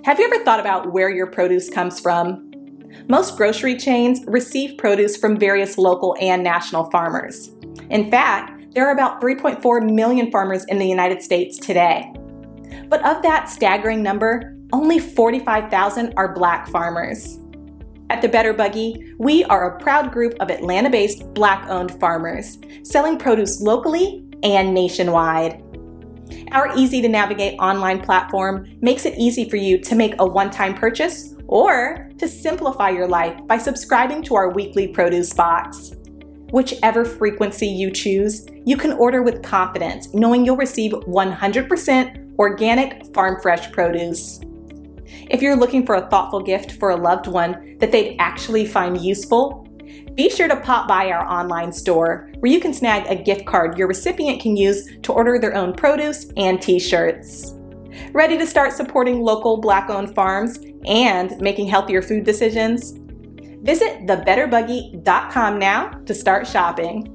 Have you ever thought about where your produce comes from? Most grocery chains receive produce from various local and national farmers. In fact, there are about 3.4 million farmers in the United States today. But of that staggering number, only 45,000 are Black farmers. At the Better Buggy, we are a proud group of Atlanta-based Black-owned farmers, selling produce locally and nationwide. Our easy-to-navigate online platform makes it easy for you to make a one-time purchase or to simplify your life by subscribing to our weekly produce box. Whichever frequency you choose, you can order with confidence, knowing you'll receive 100% organic farm-fresh produce. If you're looking for a thoughtful gift for a loved one that they'd actually find useful, be sure to pop by our online store where you can snag a gift card your recipient can use to order their own produce and t-shirts. Ready to start supporting local Black-owned farms and making healthier food decisions? Visit thebetterbuggy.com now to start shopping.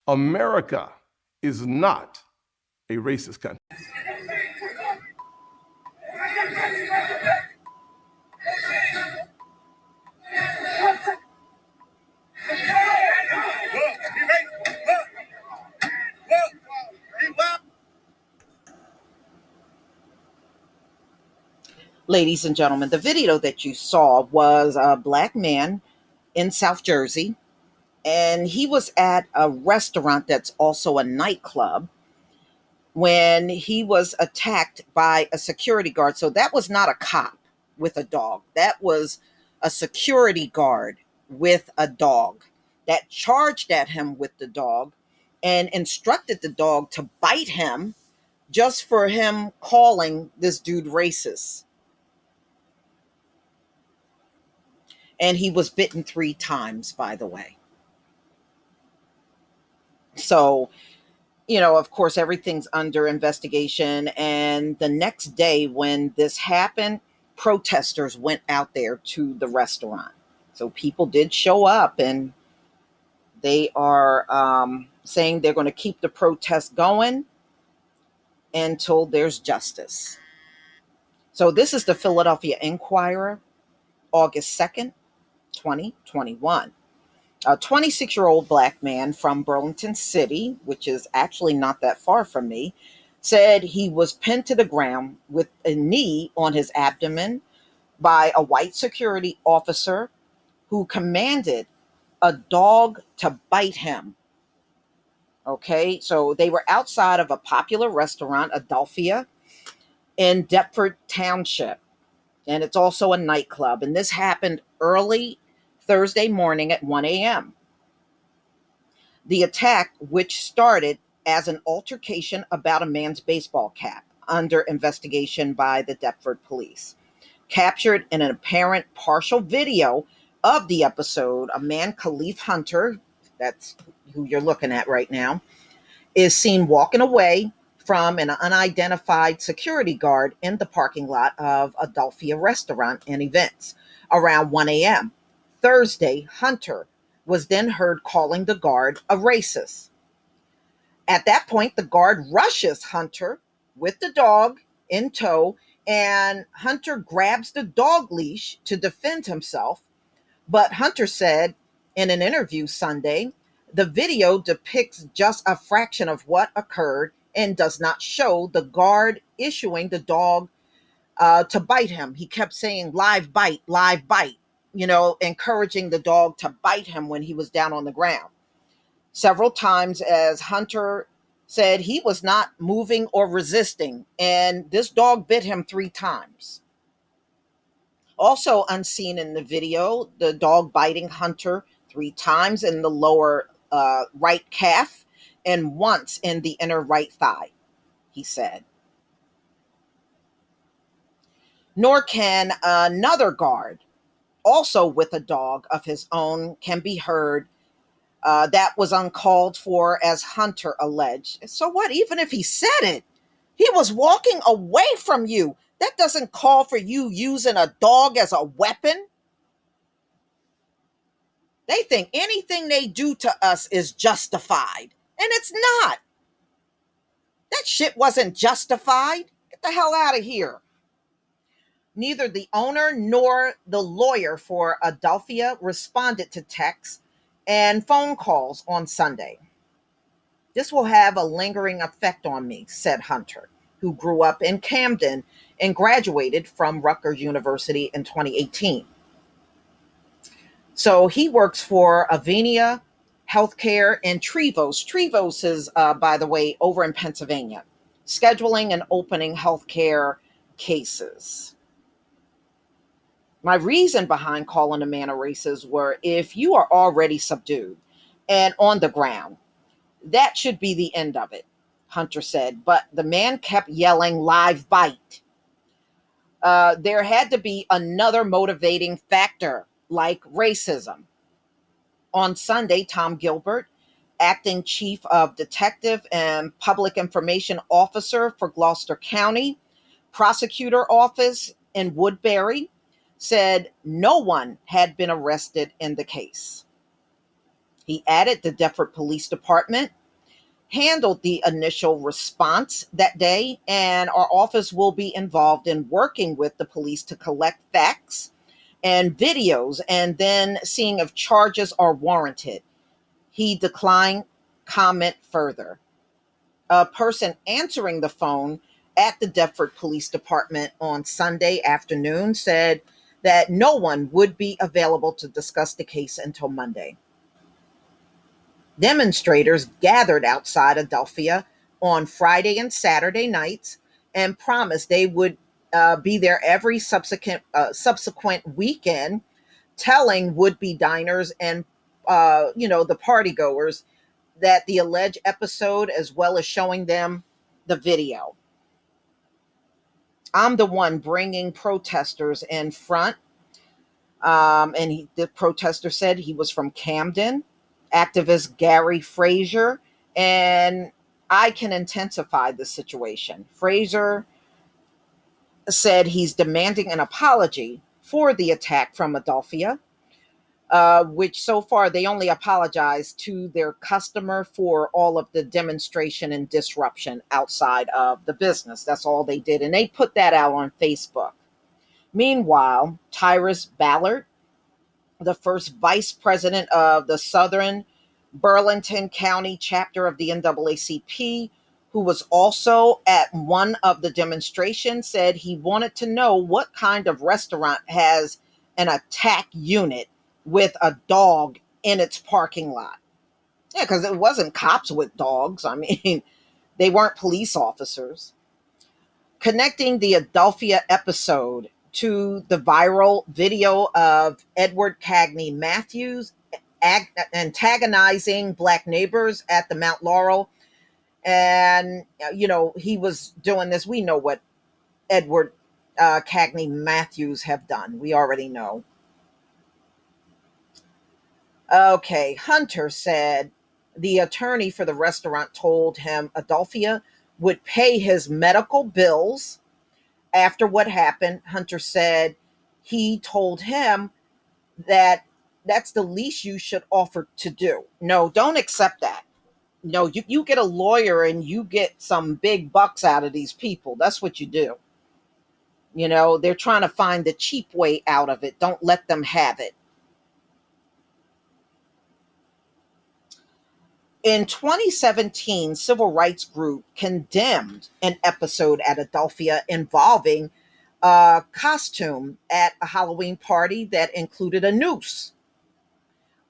America is not a racist country. Ladies and gentlemen, the video that you saw was a Black man in South Jersey, and he was at a restaurant that's also a nightclub when he was attacked by a security guard. So that was not a cop with a dog. That was a security guard with a dog that charged at him with the dog and instructed the dog to bite him just for him calling this dude racist. And he was bitten 3 times, by the way. So, of course, everything's under investigation. And the next day when this happened, protesters went out there to the restaurant. So people did show up, and they are saying they're going to keep the protest going until there's justice. So this is the Philadelphia Inquirer, August 2nd, 2021. A 26-year-old Black man from Burlington City, which is actually not that far from me, said he was pinned to the ground with a knee on his abdomen by a white security officer who commanded a dog to bite him. Okay, so they were outside of a popular restaurant, Adelphia, in Deptford Township, and it's also a nightclub. And this happened early Thursday morning at 1 a.m. The attack, which started as an altercation about a man's baseball cap, under investigation by the Deptford police. Captured in an apparent partial video of the episode, a man, Khalif Hunter, that's who you're looking at right now, is seen walking away from an unidentified security guard in the parking lot of Adelphia Restaurant and Events around 1 a.m. Thursday, Hunter was then heard calling the guard a racist. At that point, the guard rushes Hunter with the dog in tow, and Hunter grabs the dog leash to defend himself. But Hunter said in an interview Sunday, the video depicts just a fraction of what occurred and does not show the guard issuing the dog to bite him. He kept saying live bite, encouraging the dog to bite him when he was down on the ground. Several times, as Hunter said, he was not moving or resisting, and this dog bit him 3 times. Also unseen in the video, the dog biting Hunter 3 times in the lower right calf and once in the inner right thigh, he said. Nor can another guard, also with a dog of his own, can be heard. That was uncalled for, as Hunter alleged. So what? Even if he said it, he was walking away from you. That doesn't call for you using a dog as a weapon. They think anything they do to us is justified, and it's not. That shit wasn't justified. Get the hell out of here. Neither the owner nor the lawyer for Adelphia responded to texts and phone calls on Sunday. This will have a lingering effect on me, said Hunter, who grew up in Camden and graduated from Rutgers University in 2018. So he works for Avenia Healthcare and Trevos. Trevos is, by the way, over in Pennsylvania, scheduling and opening healthcare cases. My reason behind calling the man a racist were if you are already subdued and on the ground, that should be the end of it, Hunter said. But the man kept yelling, live bite. There had to be another motivating factor, like racism. On Sunday, Tom Gilbert, acting chief of detective and public information officer for Gloucester County prosecutor office in Woodbury, said no one had been arrested in the case. He added the Deptford Police Department handled the initial response that day, and our office will be involved in working with the police to collect facts and videos and then seeing if charges are warranted. He declined comment further. A person answering the phone at the Deptford Police Department on Sunday afternoon said that no one would be available to discuss the case until Monday. Demonstrators gathered outside Adelphia on Friday and Saturday nights and promised they would be there every subsequent weekend, telling would-be diners and the partygoers that the alleged episode, as well as showing them the video. I'm the one bringing protesters in front. The protester said he was from Camden, activist Gary Frazier, and I can intensify the situation. Frazier said he's demanding an apology for the attack from Adelphia, which so far they only apologized to their customer for all of the demonstration and disruption outside of the business. That's all they did. And they put that out on Facebook. Meanwhile, Tyrus Ballard, the first vice president of the Southern Burlington County chapter of the NAACP, who was also at one of the demonstrations, said he wanted to know what kind of restaurant has an attack unit with a dog in its parking lot. Yeah, because it wasn't cops with dogs. I mean, they weren't police officers. Connecting the Adelphia episode to the viral video of Edward Cagney Matthews antagonizing Black neighbors at the Mount Laurel. And, he was doing this. We know what Edward Cagney Matthews have done. We already know. Okay, Hunter said the attorney for the restaurant told him Adelphia would pay his medical bills after what happened. Hunter said he told him that that's the least you should offer to do. No, don't accept that. No, you get a lawyer and you get some big bucks out of these people. That's what you do. They're trying to find the cheap way out of it. Don't let them have it. In 2017, civil rights group condemned an episode at Adelphia involving a costume at a Halloween party that included a noose,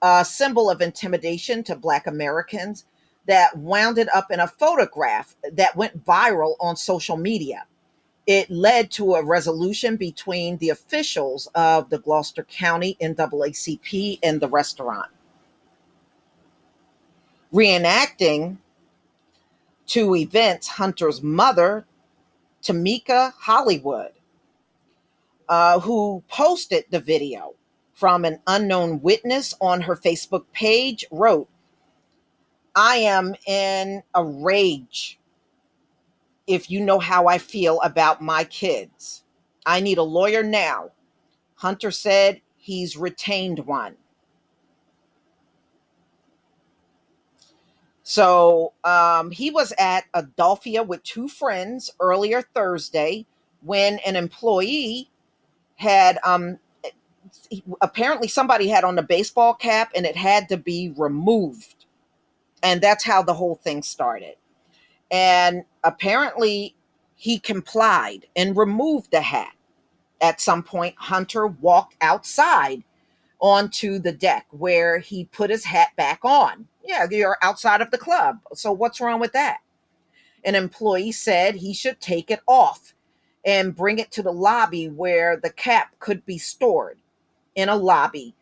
a symbol of intimidation to Black Americans that wounded up in a photograph that went viral on social media. It led to a resolution between the officials of the Gloucester County NAACP and the restaurant. Reenacting two events, Hunter's mother, Tamika Hollywood, who posted the video from an unknown witness on her Facebook page, wrote, I am in a rage if you know how I feel about my kids. I need a lawyer now. Hunter said he's retained one. So he was at Adelphia with two friends earlier Thursday when an employee had apparently somebody had on the baseball cap and it had to be removed. And that's how the whole thing started. And apparently he complied and removed the hat. At some point, Hunter walked outside onto the deck where he put his hat back on. Yeah, you're outside of the club. So what's wrong with that? An employee said he should take it off and bring it to the lobby where the cap could be stored in a lobby.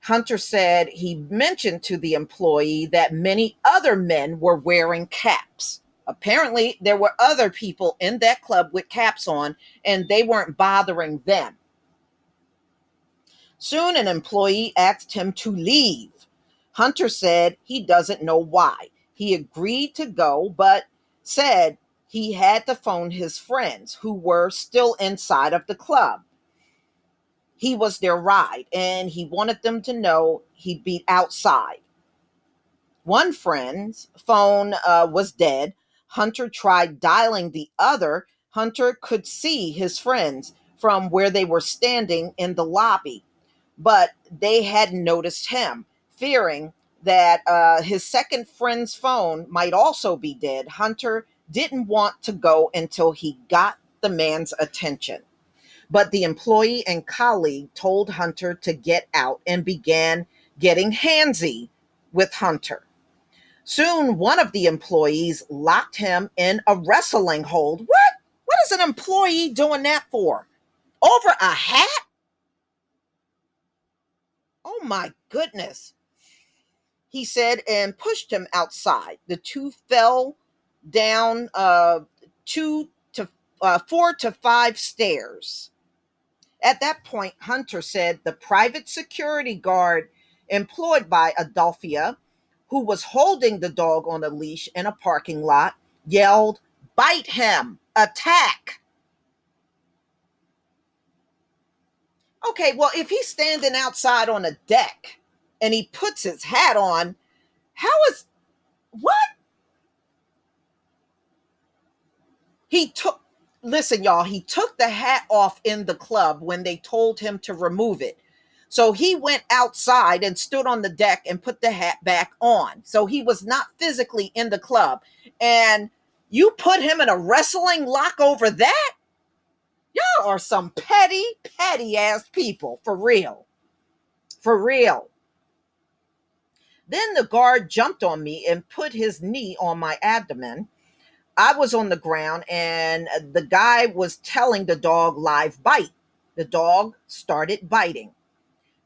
Hunter said he mentioned to the employee that many other men were wearing caps. Apparently, there were other people in that club with caps on, and they weren't bothering them. Soon, an employee asked him to leave. Hunter said he doesn't know why. He agreed to go, but said he had to phone his friends who were still inside of the club. He was their ride, and he wanted them to know he'd be outside. One friend's phone was dead. Hunter tried dialing the other. Hunter could see his friends from where they were standing in the lobby, but they hadn't noticed him. Fearing that his second friend's phone might also be dead, Hunter didn't want to go until he got the man's attention. But the employee and colleague told Hunter to get out and began getting handsy with Hunter. Soon, one of the employees locked him in a wrestling hold. What? What is an employee doing that for? Over a hat? Oh my goodness. He said, and pushed him outside. The two fell down 4 to 5 stairs. At that point, Hunter said the private security guard employed by Adelphia, who was holding the dog on a leash in a parking lot, yelled, "Bite him! Attack!" Okay, well, if he's standing outside on a deck and he puts his hat on, how is what? He took, listen, y'all, he took the hat off in the club when they told him to remove it. So he went outside and stood on the deck and put the hat back on. So he was not physically in the club. And you put him in a wrestling lock over that? Y'all are some petty, petty ass people. For real. For real. Then the guard jumped on me and put his knee on my abdomen. I was on the ground and the guy was telling the dog live bite. The dog started biting.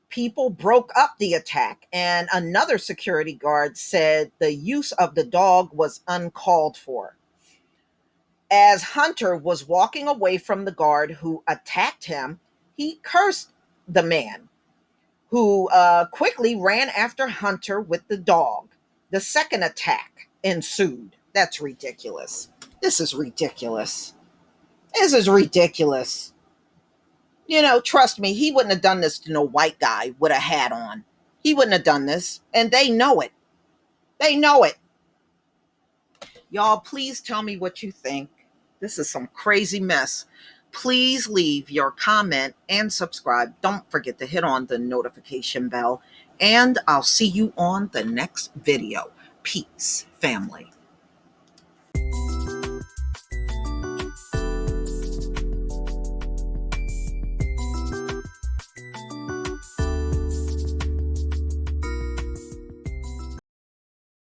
People broke up the attack, and another security guard said the use of the dog was uncalled for. As Hunter was walking away from the guard who attacked him, he cursed the man, who quickly ran after Hunter with the dog. The second attack ensued. That's ridiculous. This is ridiculous. This is ridiculous. You know, trust me, he wouldn't have done this to no white guy with a hat on. He wouldn't have done this, and they know it. They know it. Y'all, please tell me what you think. This is some crazy mess. Please leave your comment and subscribe. Don't forget to hit on the notification bell, and I'll see you on the next video. Peace, family.